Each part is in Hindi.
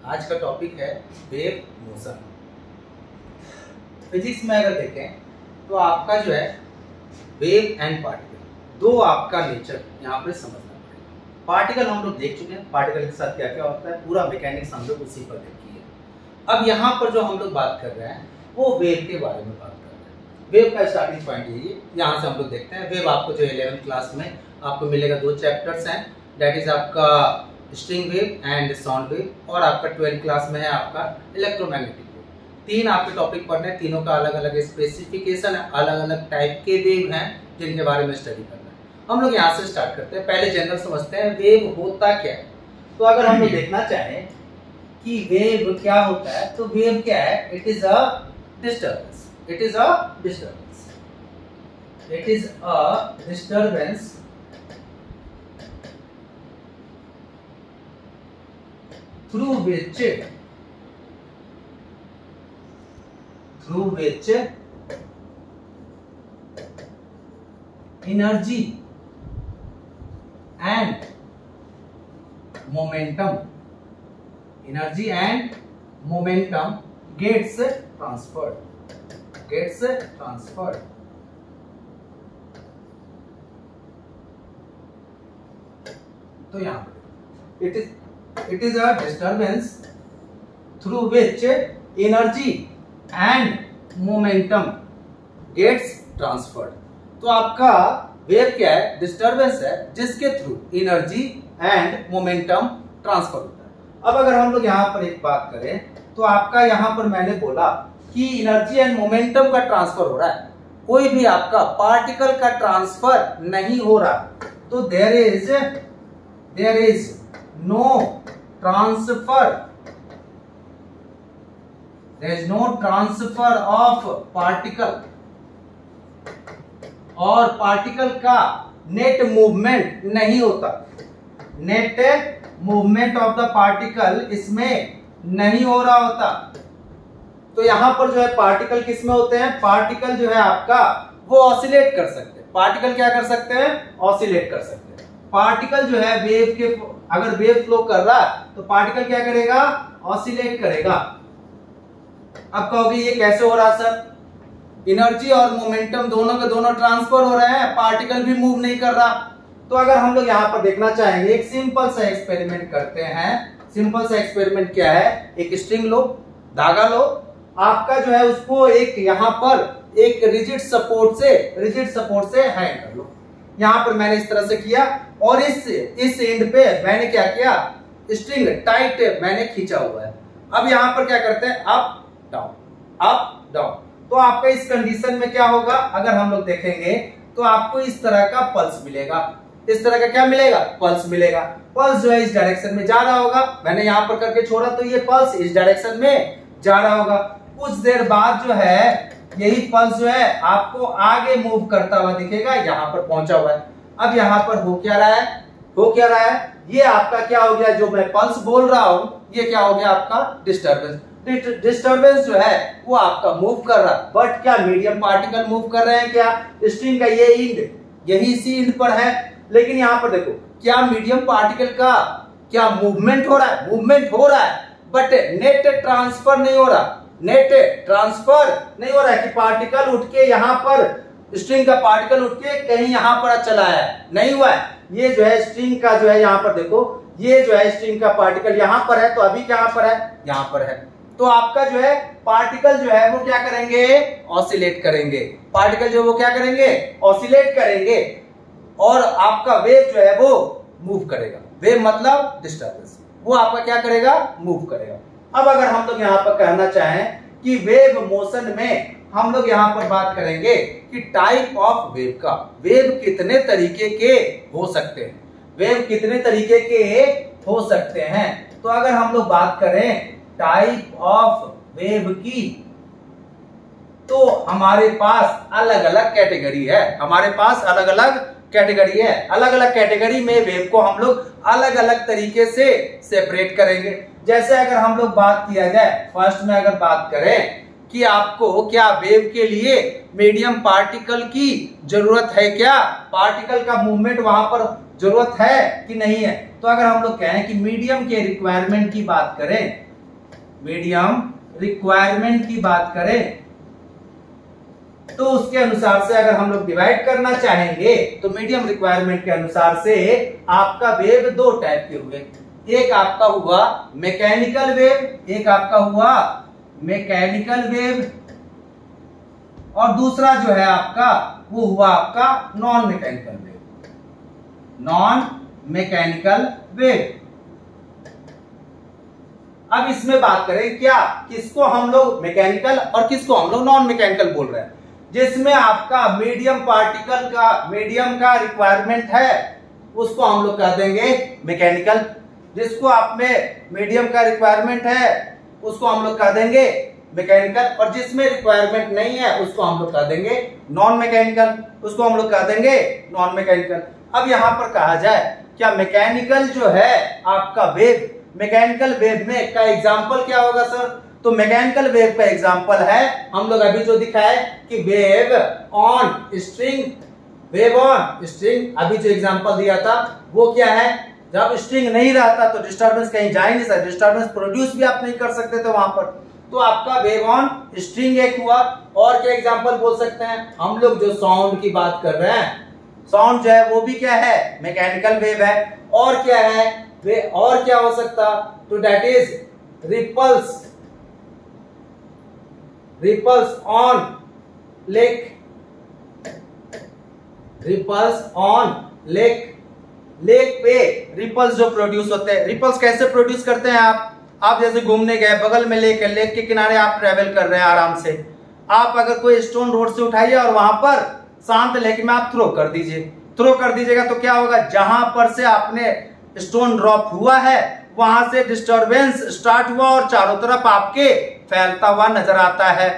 आज का टॉपिक है वेव मोशन। फिजिक्स में अगर देखें तो आपका जो है वेव एंड पार्टिकल दो आपका नेचर यहाँ पे समझना पड़ेगा। पार्टिकल हम लोग देख चुके हैं, पार्टिकल के साथ क्या क्या होता है, पूरा मैकेनिक्स हम लोग उसी पर देखी है। अब यहाँ पर जो हम लोग बात कर रहे हैं वो वेव के बारे में बात कर रहे हैं। वेव का स्टार्टिंग पॉइंट यही, यहाँ से हम लोग देखते हैं। वेव आपको जो 11th क्लास में आपको मिलेगा, दो चैप्टर्स हैं, दैट इज आपका string wave and sound wave, और आपका 12th क्लास में है आपका इलेक्ट्रोमैग्नेटिक वेव। तीन आपके टॉपिक पढ़ने हैं, तीनों का अलग अलग स्पेसिफिकेशन है, अलग अलग टाइप के वेव हैं जिनके बारे में स्टडी करना है। हम लोग यहाँ से स्टार्ट करते हैं। पहले जनरल समझते हैं वेव होता क्या है। तो अगर हम लोग देखना चाहें कि वेव क्या होता है, तो वेव क्या है, it is a disturbance. It is a disturbance. It is a disturbance through which energy and momentum gets transferred. तो यहाँ it is a disturbance through which energy and momentum gets transferred. तो आपका वेव क्या है, डिस्टर्बेंस है जिसके through energy and momentum transfer होता है। अब अगर हम लोग यहाँ पर एक बात करें तो आपका यहाँ पर मैंने बोला कि एनर्जी एंड मोमेंटम का ट्रांसफर हो रहा है, कोई भी आपका पार्टिकल का ट्रांसफर नहीं हो रहा, तो there is no transfer of particle, और पार्टिकल का नेट मूवमेंट नहीं होता। Net movement of the particle इसमें नहीं हो रहा होता। तो यहां पर जो है पार्टिकल किस में होते हैं, पार्टिकल जो है आपका वो ऑसिलेट कर सकते हैं। पार्टिकल क्या कर सकते हैं, ऑसिलेट कर सकते हैं। पार्टिकल जो है वेव के, अगर वेव फ्लो कर रहा है तो पार्टिकल क्या करेगा, ऑसिलेट करेगा। अब कहोगे ये कैसे हो रहा सर, एनर्जी और मोमेंटम दोनों के दोनों ट्रांसफर हो रहे हैं, पार्टिकल भी मूव नहीं कर रहा। तो अगर हम लोग यहाँ पर देखना चाहेंगे, एक सिंपल सा एक्सपेरिमेंट करते हैं। सिंपल सा एक्सपेरिमेंट क्या है, एक स्ट्रिंग लो, धागा लो, आपका जो है उसको एक यहाँ पर एक रिजिड सपोर्ट से हैंग कर लो। यहाँ पर मैंने इस तरह से किया और इस एंड पे मैंने क्या किया, स्ट्रिंग टाइट मैंने खींचा हुआ है। अब यहाँ पर क्या करते हैं, अप डाउन। तो आपका इस कंडीशन में क्या होगा, अगर हम लोग देखेंगे तो आपको इस तरह का पल्स मिलेगा। इस तरह का क्या मिलेगा, पल्स मिलेगा। पल्स जो है इस डायरेक्शन में जा रहा होगा, मैंने यहाँ पर करके छोड़ा तो ये पल्स इस डायरेक्शन में जा रहा होगा। कुछ देर बाद जो है यही पल्स जो है आपको आगे मूव करता हुआ दिखेगा, यहाँ पर पहुंचा हुआ है। अब यहाँ पर हो क्या रहा है, ये आपका क्या हो गया, जो मैं पल्स बोल रहा हूं ये क्या हो गया, आपका डिस्टर्बेंस जो है वो आपका मूव कर रहा है। बट क्या मीडियम पार्टिकल मूव कर रहे हैं क्या, स्ट्रिंग का ये एंड यही इसी एंड पर है, लेकिन यहाँ पर देखो क्या मीडियम पार्टिकल का क्या मूवमेंट हो रहा है, बट नेट ट्रांसफर नहीं हो रहा। कि पार्टिकल उठ के यहाँ पर, स्ट्रिंग का पार्टिकल उठ के कहीं यहाँ पर चला है, नहीं हुआ है। ये जो है स्ट्रिंग का जो है यहाँ पर देखो, ये जो है स्ट्रिंग का पार्टिकल यहाँ पर है, तो अभी कहाँ पर है, यहाँ पर है। तो आपका जो है पार्टिकल जो है वो क्या करेंगे, ऑसिलेट करेंगे। पार्टिकल जो वो क्या करेंगे, ऑसिलेट करेंगे, और आपका वेव जो है वो मूव करेगा। वेव मतलब डिस्टर्बेंस, वो आपका क्या करेगा, मूव करेगा। अब अगर हम लोग यहाँ पर कहना चाहें कि वेव मोशन में हम लोग यहाँ पर बात करेंगे कि टाइप ऑफ वेव का, वेव कितने तरीके के हो सकते हैं, तो अगर हम लोग बात करें टाइप ऑफ वेव की, तो हमारे पास अलग अलग कैटेगरी है। अलग अलग कैटेगरी में वेव को हम लोग अलग अलग तरीके से सेपरेट करेंगे। जैसे अगर हम लोग बात किया जाए, फर्स्ट में अगर बात करें कि आपको क्या वेव के लिए मीडियम पार्टिकल की जरूरत है, क्या पार्टिकल का मूवमेंट वहां पर जरूरत है कि नहीं है। तो अगर हम लोग कहें कि मीडियम के रिक्वायरमेंट की बात करें मीडियम रिक्वायरमेंट की बात करें तो उसके अनुसार से अगर हम लोग डिवाइड करना चाहेंगे तो मीडियम रिक्वायरमेंट के अनुसार से आपका वेव दो टाइप के हुए। एक आपका हुआ मैकेनिकल वेव, एक आपका हुआ मैकेनिकल वेव, और दूसरा जो है आपका वो हुआ आपका non mechanical wave. Non mechanical wave. अब इसमें बात करें क्या किसको हम लोग मैकेनिकल और किसको हम लोग नॉन मैकेनिकल बोल रहे हैं। जिसमें आपका मीडियम पार्टिकल का मीडियम का रिक्वायरमेंट है उसको हम लोग कह देंगे मैकेनिकल। जिसको आप में मीडियम का रिक्वायरमेंट है उसको हम लोग कह देंगे मैकेनिकल, और जिसमें रिक्वायरमेंट नहीं है उसको हम लोग कह देंगे नॉन मैकेनिकल, उसको हम लोग कह देंगे नॉन मैकेनिकल। अब यहां पर कहा जाए क्या मैकेनिकल जो है आपका वेव, मैकेनिकल वेव में का एग्जांपल क्या होगा सर? तो मैकेनिकल वेव का एग्जांपल है हम लोग अभी जो दिखाए कि wave on string, wave on string. अभी जो एग्जांपल दिया था वो क्या है, जब स्ट्रिंग नहीं रहता तो डिस्टर्बेंस कहीं जा ही नहीं सकता, डिस्टर्बेंस प्रोड्यूस भी आप नहीं कर सकते थे वहां पर। तो आपका वेव ऑन स्ट्रिंग एक हुआ। और क्या एग्जांपल बोल सकते हैं हम लोग जो साउंड की बात कर रहे हैं, साउंड जो है वो भी क्या है मैकेनिकल वेव है। और क्या है वे, और क्या हो सकता, तो that is ripples, ripples on lake, ripples on lake. Lake पे रिपल्स जो प्रोड्यूस होते हैं, रिपल्स कैसे प्रोड्यूस करते हैं आप जैसे घूमने गए, बगल में लेक है, लेक के किनारे आप ट्रेवल कर रहे हैं आराम से, आप अगर कोई स्टोन रोड से उठाइए और वहां पर शांत लेक में आप थ्रो कर दीजिए, थ्रो कर दीजिएगा तो क्या होगा, जहां पर से आपने स्टोन ड्रॉप हुआ है वहां से डिस्टरबेंस स्टार्ट हुआ और चारों तरफ आपके फैलता हुआ नजर आता है,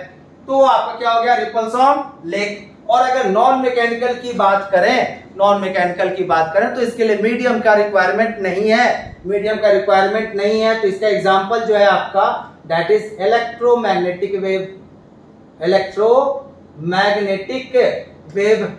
तो आपका क्या हो गया रिपल्स ऑन लेक। और अगर नॉन मैकेनिकल की बात करें, नॉन मैकेनिकल की बात करें तो इसके लिए मीडियम का रिक्वायरमेंट नहीं है, मीडियम का रिक्वायरमेंट नहीं है, तो इसका एग्जांपल जो है आपका that is electromagnetic wave, electromagnetic wave.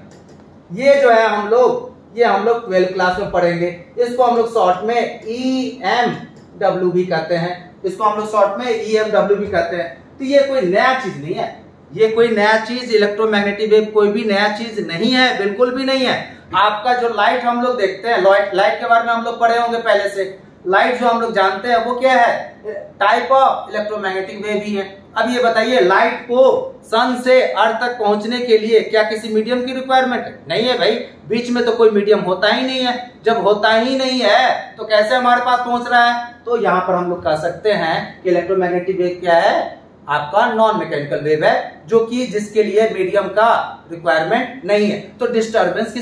ये जो है हम लोग 12th क्लास में पढ़ेंगे। इसको हम लोग शॉर्ट में EMW भी कहते हैं, इसको हम लोग शॉर्ट में EMW भी कहते हैं। तो ये कोई नया चीज नहीं है, ये कोई नया चीज, इलेक्ट्रोमैग्नेटिक वेव कोई भी नया चीज नहीं है, बिल्कुल भी नहीं है। आपका जो लाइट हम लोग देखते हैं, लाइट के बारे में हम लोग पढ़े होंगे पहले से। लाइट जो हम लोग जानते हैं वो क्या है, टाइप ऑफ इलेक्ट्रोमैग्नेटिक वेव ही है। अब ये बताइए लाइट को सन से अर्थ तक पहुंचने के लिए क्या किसी मीडियम की रिक्वायरमेंट है? नहीं है भाई, बीच में तो कोई मीडियम होता ही नहीं है। जब होता ही नहीं है तो कैसे हमारे पास पहुंच रहा है? तो यहां पर हम लोग कह सकते हैं कि इलेक्ट्रोमैग्नेटिक वेव क्या है, आपका नॉन मैकेनिकल वेव है, जो कि जिसके लिए मीडियम का रिक्वायरमेंट नहीं है। तो डिस्टर्बेंस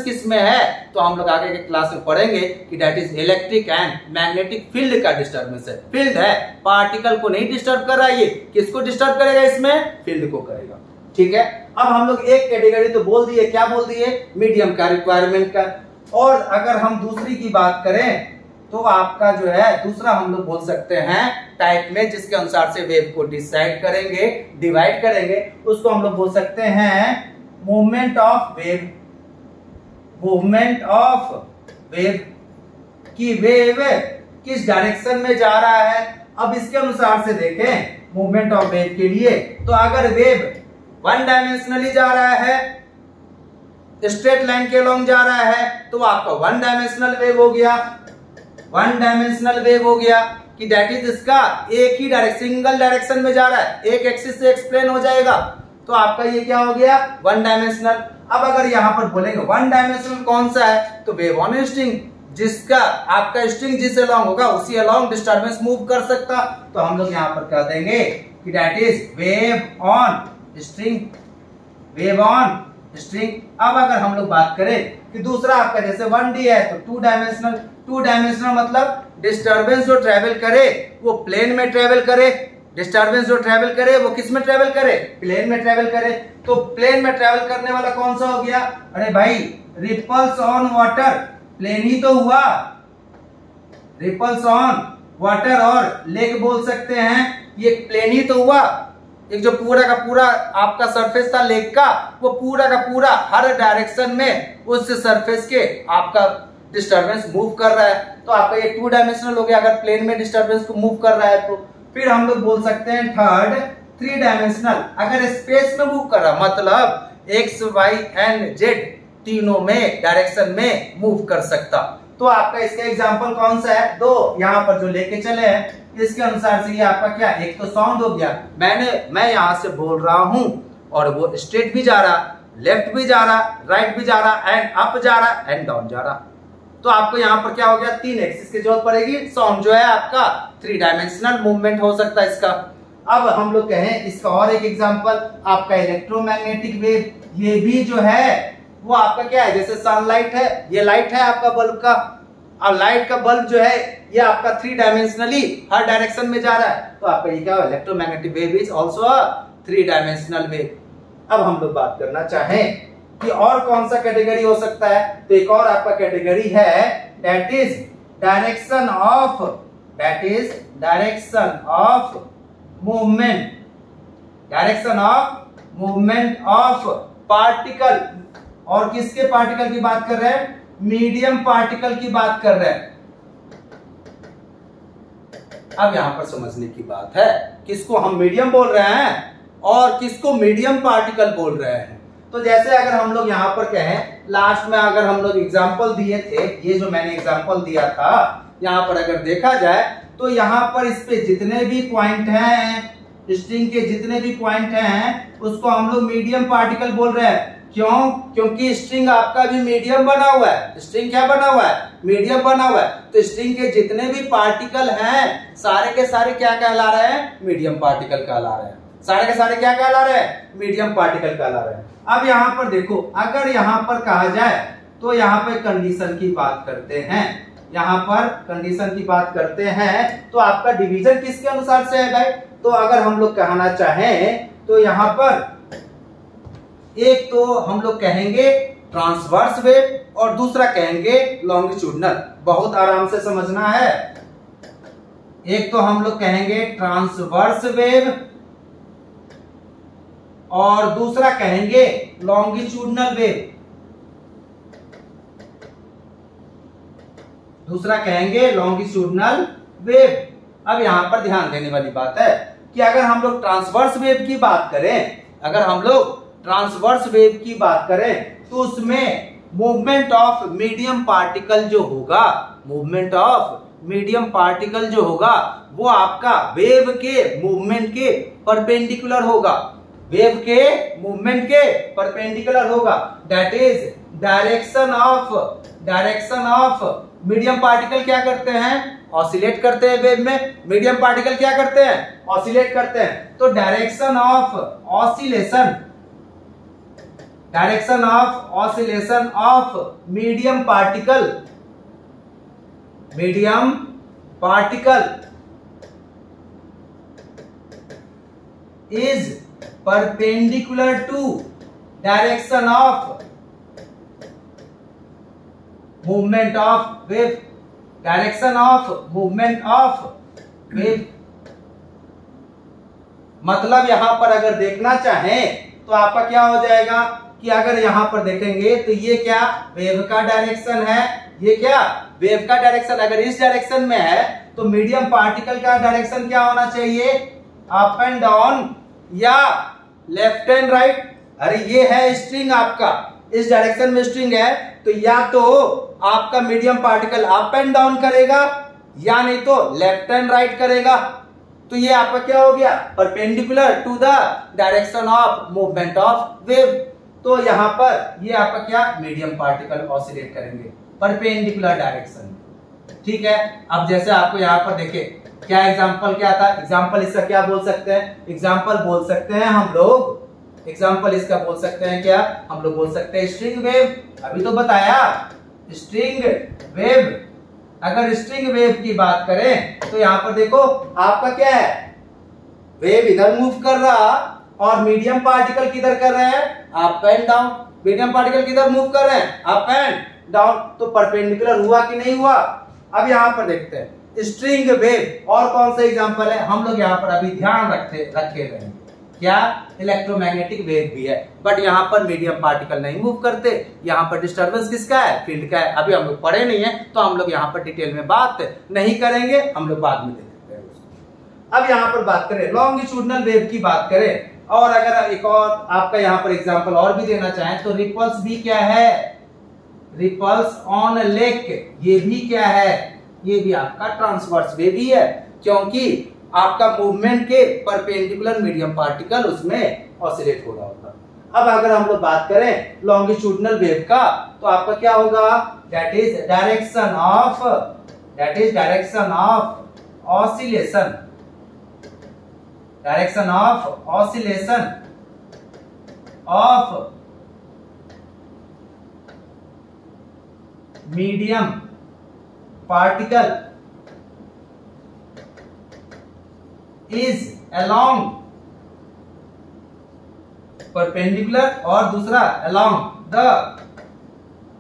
किसमें है, तो हम लोग आगे के क्लास में पढ़ेंगे कि that is electric and magnetic field का डिस्टर्बेंस है। फील्ड है, पार्टिकल को नहीं डिस्टर्ब कर रहा है, ये किसको डिस्टर्ब करेगा इसमें, फील्ड को करेगा। ठीक है, अब हम लोग एक कैटेगरी तो बोल दिए, क्या बोल दिए, मीडियम का रिक्वायरमेंट का। और अगर हम दूसरी की बात करें तो आपका जो है दूसरा हम लोग बोल सकते हैं टाइप में, जिसके अनुसार से वेव को डिवाइड करेंगे, उसको हम लोग बोल सकते हैं movement of wave. Movement of wave की वेव किस डायरेक्शन में जा रहा है। अब इसके अनुसार से देखें मूवमेंट ऑफ वेव के लिए, तो अगर वेव वन डायमेंशनली जा रहा है, स्ट्रेट लाइन के अलोंग जा रहा है, तो आपका वन डायमेंशनल वेव हो गया। वन डायमेंशनल वेव हो गया कि दैट इज इसका एक ही डायरेक्शन, सिंगल डायरेक्शन में जा रहा है, एक एक्सिस से एक्सप्लेन हो जाएगा, तो आपका ये क्या हो गया वन डायमेंशनल। अब अगर यहां पर बोलेंगे वन डायमेंशनल कौन सा है, तो वेव ऑन स्ट्रिंग, जिसका आपका स्ट्रिंग जिस अलोंग होगा उसी अलोंग डिस्टर्बेंस मूव कर सकता, तो हम लोग यहां पर कह देंगे कि that is wave on string, wave on string. अब अगर हम लोग बात करें कि दूसरा आपका जैसे 1D है तो टू डायमेंशनल मतलब डिस्टर्बेंस जो ट्रेवल करे वो प्लेन में ट्रेवल करे, डिस्टर्बेंस जो ट्रेवल करे वो किस में ट्रेवल करे, प्लेन में ट्रेवल करे। तो प्लेन में ट्रेवल करने वाला कौन सा हो गया, अरे भाई रिपल्स ऑन वाटर, प्लेन ही तो हुआ, रिपल्स ऑन वाटर और लेक बोल सकते हैं, ये प्लेन ही तो हुआ। एक जो पूरा का पूरा आपका सरफेस था लेक का, वो पूरा का पूरा हर डायरेक्शन में उस सरफेस के आपका डिस्टर्बेंस मूव कर रहा है, तो आपका ये 2 डायमेंशनल हो गया अगर प्लेन में डिस्टर्बेंस को मूव कर रहा है तो। फिर हम लोग बोल सकते हैं थर्ड 3 डायमेंशनल, अगर स्पेस में मूव कर रहा मतलब एक्स वाई एंड जेड तीनों में डायरेक्शन में मूव कर सकता। तो आपका इसका एग्जांपल कौन सा है, दो यहाँ पर जो लेके चले हैं इसके अनुसार से ये आपका क्या, एक तो साउंड हो गया, मैं यहाँ से बोल रहा हूँ और वो स्ट्रेट भी जा रहा, लेफ्ट भी जा रहा, राइट भी जा रहा, एंड अप जा रहा, एंड डाउन जा रहा। तो आपको यहाँ पर क्या हो गया, 3 एक्सिस की जरूरत पड़ेगी। साउंड जो है आपका 3 डायमेंशनल मूवमेंट हो सकता है इसका। अब हम लोग कहें इसका और एक एग्जांपल, आपका इलेक्ट्रोमैग्नेटिक वेव, ये भी जो है वो आपका क्या है, जैसे सनलाइट है, ये लाइट है आपका बल्ब का, और लाइट का बल्ब जो है ये आपका 3 डायमेंशनली हर डायरेक्शन में जा रहा है, तो आपका ये क्या है, electromagnetic wave is also a 3 dimensional wave. अब हम लोग बात करना चाहें कि और कौन सा कैटेगरी हो सकता है, तो एक और आपका कैटेगरी है that is direction of movement, direction of movement of particle. और किसके पार्टिकल की बात कर रहे हैं, मीडियम पार्टिकल की बात कर रहे हैं। अब यहां पर समझने की बात है, किसको हम मीडियम बोल रहे हैं और किसको मीडियम पार्टिकल बोल रहे हैं। तो जैसे अगर हम लोग यहाँ पर कहें, लास्ट में अगर हम लोग एग्जांपल दिए थे, ये जो मैंने एग्जांपल दिया था, यहाँ पर अगर देखा जाए तो यहाँ पर इस पे जितने भी पॉइंट हैं, स्ट्रिंग के जितने भी पॉइंट हैं, उसको हम लोग मीडियम पार्टिकल बोल रहे हैं। क्यों, क्योंकि स्ट्रिंग आपका भी मीडियम बना हुआ है। स्ट्रिंग क्या बना हुआ है, मीडियम बना हुआ है। तो स्ट्रिंग के जितने भी पार्टिकल हैं सारे के सारे क्या कहला रहे हैं, मीडियम पार्टिकल कहला रहे हैं। सारे के सारे क्या कहला रहे हैं, मीडियम पार्टिकल कहला रहे हैं। अब यहाँ पर देखो, अगर यहाँ पर कहा जाए तो यहाँ पे कंडीशन की बात करते हैं, यहाँ पर कंडीशन की बात करते हैं, तो आपका डिवीजन किसके अनुसार से है भाई। तो अगर हम लोग कहना चाहें तो यहाँ पर एक तो हम लोग कहेंगे ट्रांसवर्स वेव और दूसरा कहेंगे लॉन्गिट्यूडनल। बहुत आराम से समझना है, एक तो हम लोग कहेंगे ट्रांसवर्स वेव और दूसरा कहेंगे लॉन्गिट्यूडनल वेव, दूसरा कहेंगे लॉन्गिट्यूडनल वेव। अब यहां पर ध्यान देने वाली बात है कि अगर हम लोग ट्रांसवर्स वेव की बात करें, अगर हम लोग ट्रांसवर्स वेव की बात करें तो उसमें मूवमेंट ऑफ मीडियम पार्टिकल जो होगा, मूवमेंट ऑफ मीडियम पार्टिकल जो होगा वो आपका वेव के मूवमेंट के परपेंडिकुलर होगा, वेव के मूवमेंट के परपेंडिकुलर होगा। That is direction of medium particle क्या करते हैं, ऑसिलेट करते हैं वेव में। मीडियम पार्टिकल क्या करते हैं, ऑसिलेट करते हैं। तो direction of oscillation of medium particle is perpendicular to direction of movement of wave, direction of movement of wave। मतलब यहां पर अगर देखना चाहें तो आपका क्या हो जाएगा कि अगर यहां पर देखेंगे तो ये क्या वेव का डायरेक्शन है, ये क्या वेव का डायरेक्शन अगर इस डायरेक्शन में है तो मीडियम पार्टिकल का डायरेक्शन क्या होना चाहिए, अप एंड डाउन या लेफ्ट एंड राइट। अरे ये है स्ट्रिंग आपका, इस डायरेक्शन में स्ट्रिंग है तो या तो आपका medium particle up and down करेगा या नहीं तो लेफ्ट एंड राइट करेगा। तो ये आपका क्या हो गया, perpendicular to the direction of movement of wave. तो यहां पर ये आपका क्या मीडियम पार्टिकल ऑसिलेट करेंगे परपेंडिकुलर डायरेक्शन। ठीक है, अब जैसे आपको यहां पर देखे क्या एग्जाम्पल क्या था, एग्जाम्पल इसका क्या बोल सकते हैं, एग्जाम्पल बोल सकते हैं हम लोग, एग्जाम्पल इसका बोल सकते हैं क्या, हम लोग बोल सकते हैं स्ट्रिंग वेव। अभी तो बताया स्ट्रिंग वेव। अगर स्ट्रिंग वेव की बात करें तो यहां पर देखो आपका क्या है, वेव इधर मूव कर रहा और मीडियम पार्टिकल किधर कर रहे हैं, up and down. Medium particle किधर मूव कर रहे हैं, अप एंड डाउन। तो परपेंडिकुलर हुआ कि नहीं हुआ। अब यहां पर देखते हैं स्ट्रिंग वेव और कौन सा एग्जांपल है, हम लोग यहां पर अभी ध्यान रखे रहेंगे। क्या इलेक्ट्रोमैग्नेटिक वेव भी है, बट यहाँ पर मीडियम पार्टिकल नहीं मूव करते। यहाँ पर डिस्टर्बेंस किसका है, फील्ड का है। अभी हम लोग पढ़े नहीं है तो हम लोग यहाँ पर डिटेल में बात नहीं करेंगे, हम लोग बाद में देखते हैं उसको। अब यहाँ पर बात करें लॉन्गिट्यूडनल वेव की बात करें, और अगर एक और आपका यहाँ पर एग्जांपल और भी देना चाहें तो रिपल्स भी क्या है, रिपल्स ऑन लेक, ये भी क्या है, ये भी आपका ट्रांसवर्स वेव ही है, क्योंकि आपका मूवमेंट के परपेंडिकुलर मीडियम पार्टिकल उसमें ऑसिलेट हो रहा होता। अब अगर हम लोग बात करें लॉन्गिट्यूडनल वेव का तो आपका क्या होगा, that is direction of oscillation, direction of oscillation of medium particle is along perpendicular और दूसरा along the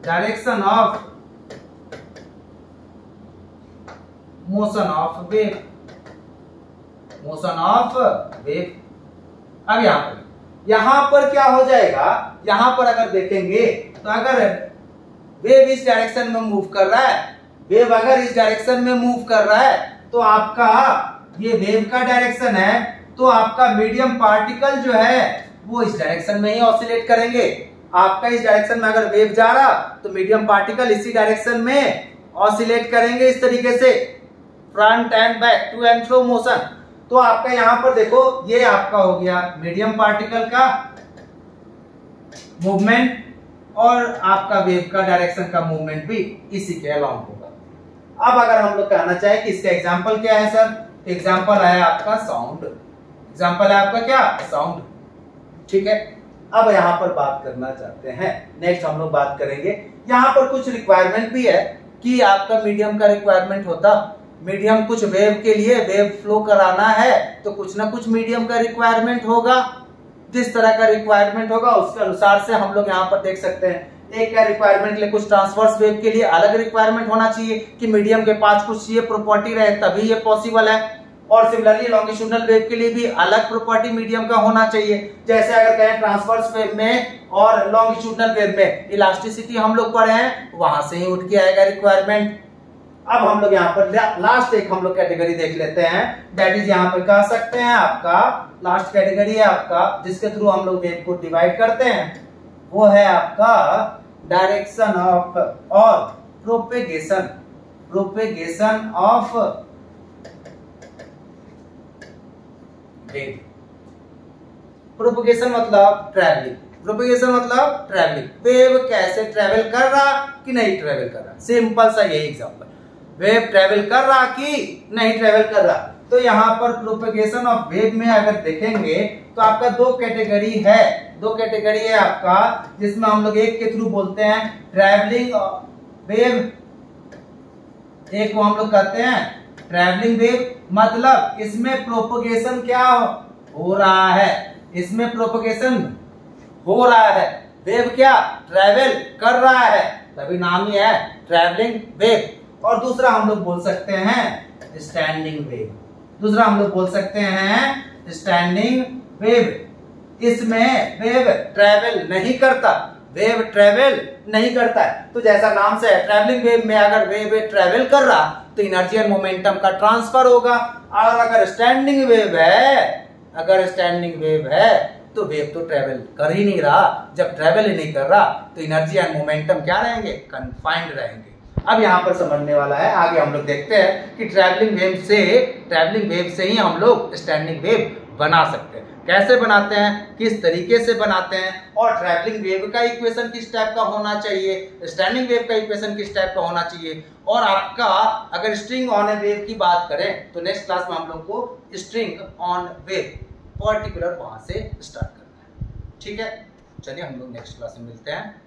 direction of motion of wave, motion of wave। अब यहाँ पर क्या हो जाएगा, यहाँ पर अगर देखेंगे तो अगर वेव इस डायरेक्शन में मूव कर रहा है, वेव अगर इस डायरेक्शन में मूव कर रहा है तो आपका ये वेव का डायरेक्शन है, तो आपका मीडियम पार्टिकल जो है वो इस डायरेक्शन में ही ऑसिलेट करेंगे। आपका इस डायरेक्शन में अगर वेव जा रहा तो मीडियम पार्टिकल इसी डायरेक्शन में ऑसिलेट करेंगे, इस तरीके से front and back, to and fro motion. तो आपका यहाँ पर देखो ये आपका हो गया मीडियम पार्टिकल का मूवमेंट, और आपका वेव का डायरेक्शन का मूवमेंट भी इसी के अलॉन्ग होगा। अब अगर हम लोग कहना चाहे कि इसका एग्जाम्पल क्या है सर, एग्जाम्पल है आपका साउंड, एग्जाम्पल है आपका क्या, साउंड, ठीक है। अब यहाँ पर बात करना चाहते हैं, नेक्स्ट हम लोग बात करेंगे, यहाँ पर कुछ रिक्वायरमेंट भी है कि आपका मीडियम का रिक्वायरमेंट होता, मीडियम कुछ वेव के लिए वेव फ्लो कराना है तो कुछ ना कुछ मीडियम का रिक्वायरमेंट होगा। जिस तरह का रिक्वायरमेंट होगा उसके अनुसार से हम लोग यहाँ पर देख सकते हैं। एक क्या रिक्वायरमेंट ले, कुछ ट्रांसवर्स वेव के लिए अलग रिक्वायरमेंट होना चाहिए कि मीडियम के पास कुछ ये प्रॉपर्टी रहे तभी ये पॉसिबल है, और सिमिलरली लॉन्गिट्यूडनल वेव के लिए भी अलग प्रॉपर्टी मीडियम का होना चाहिए। जैसे अगर कहें ट्रांसवर्स वेव में और लॉन्गिट्यूडनल वेव में इलास्टिसिटी हम लोग पढ़े हैं, वहां से ही उठ के आएगा रिक्वायरमेंट। अब हम लोग यहाँ पर लास्ट एक हम लोग कैटेगरी देख लेते हैं, दैट इज यहाँ पर कह सकते हैं आपका लास्ट कैटेगरी है आपका जिसके थ्रू हम लोग वेव को डिवाइड करते हैं, वो है आपका डायरेक्शन ऑफ और प्रोपेगेशन ऑफ वेव। प्रोपेगेशन मतलब ट्रैवलिंग, प्रोपेगेशन मतलब ट्रैवलिंग, वेव कैसे ट्रैवल कर रहा कि नहीं ट्रैवल कर रहा, सिंपल सा यही एग्जांपल, वेव ट्रैवल कर रहा कि नहीं ट्रैवल कर रहा। तो यहाँ पर प्रोपेगेशन ऑफ वेव में अगर देखेंगे तो आपका दो कैटेगरी है आपका, जिसमें हम लोग एक के थ्रू बोलते हैं ट्रैवलिंग वेव, एक को हम लोग कहते हैं ट्रैवलिंग वेव, मतलब इसमें प्रोपेगेशन क्या हो रहा है, इसमें प्रोपेगेशन हो रहा है, वेव क्या ट्रैवल कर रहा है, तभी नाम ही है ट्रैवलिंग वेव। और दूसरा हम लोग बोल सकते हैं स्टैंडिंग वेव, दूसरा हम लोग बोल सकते हैं स्टैंडिंग वेव। इसमें वेव ट्रैवल नहीं करता, वेव ट्रैवल नहीं करता है। तो जैसा नाम से है ट्रैवलिंग वेव में अगर वेव ट्रैवल कर रहा तो इनर्जी एंड मोमेंटम का ट्रांसफर होगा, और अगर स्टैंडिंग वेव है तो वेव तो ट्रैवल कर ही नहीं रहा। जब ट्रैवल ही नहीं कर रहा तो इनर्जी एंड मोमेंटम क्या रहेंगे, कन्फाइंड रहेंगे। अब यहाँ पर समझने वाला है, आगे हम लोग देखते हैं कि ट्रैवलिंग वेव से ही हम लोग स्टैंडिंग वेव बना सकते हैं। कैसे बनाते हैं, किस तरीके से बनाते हैं, और ट्रैवलिंग वेव का इक्वेशन किस टाइप का होना चाहिए, स्टैंडिंग वेव का इक्वेशन किस टाइप का होना चाहिए। और आपका अगर स्ट्रिंग ऑन ए वेव की बात करें तो नेक्स्ट क्लास में हम लोग को स्ट्रिंग ऑन वेव पर्टिकुलर वहां से स्टार्ट करना है। ठीक है, चलिए हम लोग नेक्स्ट क्लास में मिलते हैं।